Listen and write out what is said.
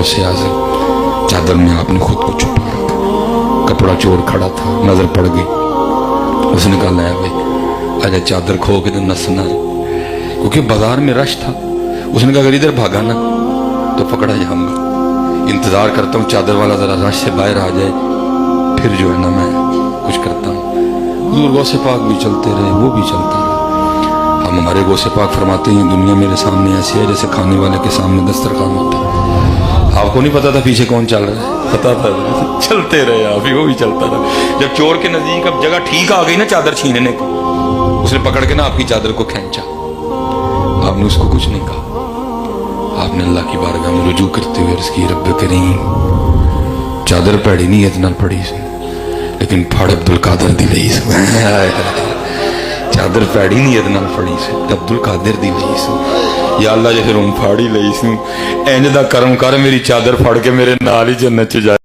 गौसे आज़म चादर में आपने खुद को छुपा रखा। कपड़ा चोर खड़ा था, नजर पड़ गई, उसने कहा ले भाई आजा चादर खो के तो नसना है, क्योंकि बाजार में रश था। उसने कहा अगर इधर भागा ना तो पकड़ा जाऊंगा, इंतजार करता हूँ चादर वाला जरा रश से बाहर आ जाए, फिर जो है ना मैं कुछ करता हूँ। हुजूर गौसे पाक भी चलते रहे, वो भी चलता रहा। हम हमारे गौसे पाक फरमाते हैं दुनिया मेरे सामने ऐसी है जैसे खाने वाले के सामने दस्तरखान होता है। आपको नहीं पता था पीछे कौन चल रहा है, पता था, चलते रहे आप ही, वो भी चलता रहा। जब चोर के नजदीक अब जगह ठीक आ गई ना चादर छीनने को, उसने पकड़ के ना आपकी चादर को खींचा, आपने उसको कुछ नहीं कहा, आपने अल्लाह की बारगाह में रुजू करते हुए अर्ज़ की रब्ब करीम चादर पैड़ी नहीं इतना पड़ी लेकिन फाड़ अब्दुल कादर दी लई चादर पैड़ी नहीं इतना पड़ी अब्दुल कादर दी लई या अल्लाह जे फिर हम फाड़ी लई इंज दा करम कर मेरी चादर फड़ के मेरे नाल ही जन्नत च जाए।